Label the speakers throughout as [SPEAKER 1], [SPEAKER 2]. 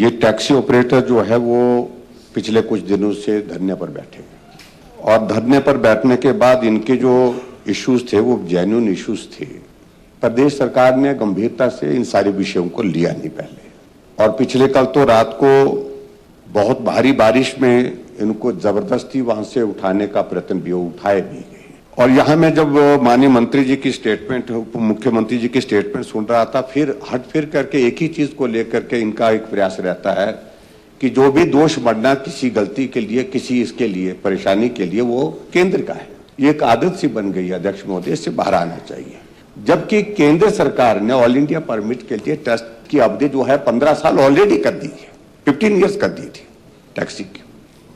[SPEAKER 1] ये taxi operator जो है वो पिछले कुछ दिनों से धरने पर बैठे हैं और धरने पर बैठने के बाद इनके जो इश्यूज थे वो जेन्युइन इश्यूज थे। प्रदेश सरकार ने गंभीरता से इन सारे विषयों को लिया नहीं पहले, और पिछले कल तो रात को बहुत भारी बारिश में इनको जबरदस्ती वहां से उठाने का प्रयत्न भी उठाए भी गए। और यहां मैं जब माननीय मंत्री जी की स्टेटमेंट, उप मुख्यमंत्री जी की स्टेटमेंट सुन रहा था, फिर हट फिर करके एक ही चीज को लेकर के इनका एक प्रयास रहता है कि जो भी दोष बढ़ना किसी गलती के लिए, किसी इसके लिए, परेशानी के लिए, वो केंद्र का है। ये एक आदत सी बन गई है अध्यक्ष महोदय, इससे बाहर आना चाहिए। जबकि केंद्र सरकार ने ऑल इंडिया परमिट के लिए टेस्ट की अवधि जो है 15 साल ऑलरेडी कर दी है, 15 ईयर्स कर दी थी टैक्सी की।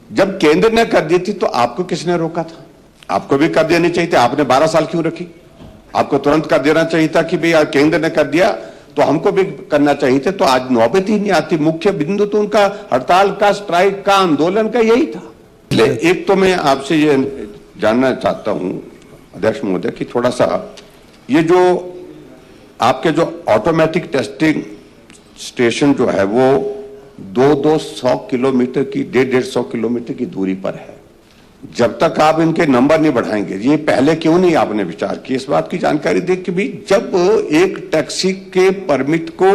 [SPEAKER 1] जब केंद्र ने कर दी थी तो आपको किसने रोका था? आपको भी कर देनी चाहिए थी। आपने 12 साल क्यों रखी? आपको तुरंत कर देना चाहिए था कि भाई केंद्र ने कर दिया तो हमको भी करना चाहिए था। तो आज नौबत ही नहीं आती। मुख्य बिंदु तो उनका हड़ताल का, स्ट्राइक का, आंदोलन का यही था। एक तो मैं आपसे ये जानना चाहता हूं अध्यक्ष महोदय कि थोड़ा सा ये जो आपके जो ऑटोमेटिक टेस्टिंग स्टेशन जो है वो 200 किलोमीटर की, 150 किलोमीटर की दूरी पर है। जब तक आप इनके नंबर नहीं बढ़ाएंगे, ये पहले क्यों नहीं आपने विचार किया? इस बात की जानकारी देख के भी जब एक टैक्सी के परमिट को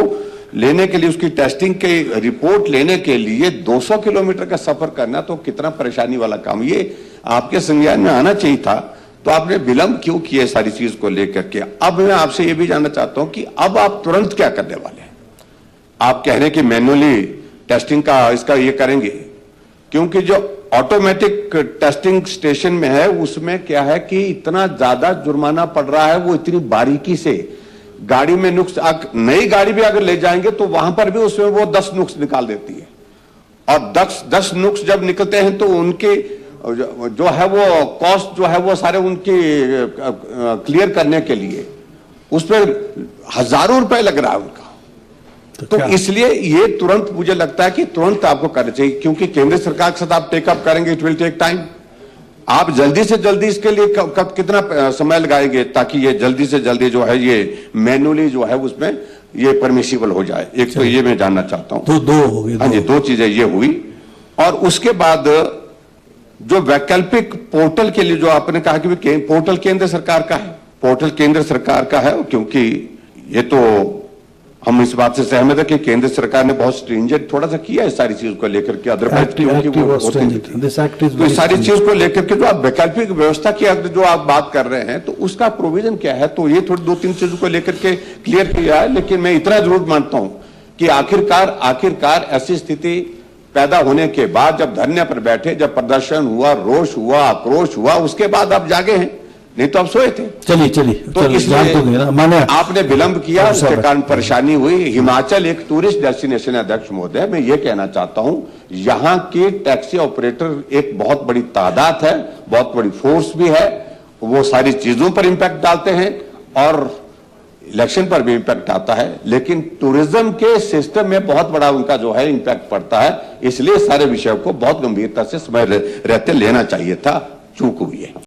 [SPEAKER 1] लेने के लिए, उसकी टेस्टिंग के रिपोर्ट लेने के लिए 200 किलोमीटर का सफर करना तो कितना परेशानी वाला काम, ये आपके संज्ञान में आना चाहिए था। तो आपने विलंब क्यों किया सारी चीज को लेकर के? अब मैं आपसे ये भी जानना चाहता हूं कि अब आप तुरंत क्या करने वाले हैं? आप कह रहे हैं कि मैन्युअली टेस्टिंग का इसका ये करेंगे, क्योंकि जो ऑटोमेटिक टेस्टिंग स्टेशन में है उसमें क्या है कि इतना ज्यादा जुर्माना पड़ रहा है, वो इतनी बारीकी से गाड़ी में नुक्स, नई गाड़ी भी अगर ले जाएंगे तो वहां पर भी उसमें वो 10 नुक्स निकाल देती है। और 10 नुक्स जब निकलते हैं तो उनके जो है वो कॉस्ट जो है वो सारे उनकी क्लियर करने के लिए उस पर हजारों रुपए लग रहा है उनका। तो इसलिए ये तुरंत मुझे लगता है कि तुरंत आपको करना चाहिए, क्योंकि केंद्र सरकार के साथ आप टेकअप करेंगे, इट विल टेक टाइम। आप जल्दी से जल्दी इसके लिए कब कितना समय लगाएंगे ताकि ये जल्दी से जल्दी जो है ये मैन्युअली जो है उसमें ये परमिसिबल हो जाए? एक तो ये मैं जानना चाहता हूं।
[SPEAKER 2] दो हो गई।
[SPEAKER 1] हाँ जी, 2 चीजें ये हुई। और उसके बाद जो वैकल्पिक पोर्टल के लिए जो आपने कहा कि पोर्टल केंद्र सरकार का है, पोर्टल केंद्र सरकार का है, क्योंकि ये तो हम इस बात से सहमत है कि केंद्र सरकार ने बहुत स्ट्रिंजेंट थोड़ा सा किया है सारी चीज को लेकर के, अदरवाइज तो इस सारी चीज को लेकर के जो आप वैकल्पिक व्यवस्था की अगर जो आप बात कर रहे हैं तो उसका प्रोविजन क्या है? तो ये थोड़ी 2-3 चीजों को लेकर के क्लियर किया है। लेकिन मैं इतना जरूर मानता हूं कि आखिरकार ऐसी स्थिति पैदा होने के बाद जब धरने पर बैठे, जब प्रदर्शन हुआ, रोष हुआ, आक्रोश हुआ, उसके बाद आप जागे हैं, नहीं तो आप सोए थे।
[SPEAKER 2] चलिए
[SPEAKER 1] तो इसलिए आपने विलंब किया, उसके कारण परेशानी हुई। हिमाचल एक टूरिस्ट डेस्टिनेशन है अध्यक्ष महोदय, मैं ये कहना चाहता हूं यहां के टैक्सी ऑपरेटर एक बहुत बड़ी तादाद है, बहुत बड़ी फोर्स भी है, वो सारी चीजों पर इंपैक्ट डालते हैं और इलेक्शन पर भी इंपैक्ट आता है, लेकिन टूरिज्म के सिस्टम में बहुत बड़ा उनका जो है इंपैक्ट पड़ता है। इसलिए सारे विषयों को बहुत गंभीरता से समय रहते लेना चाहिए था, चूक हुई है।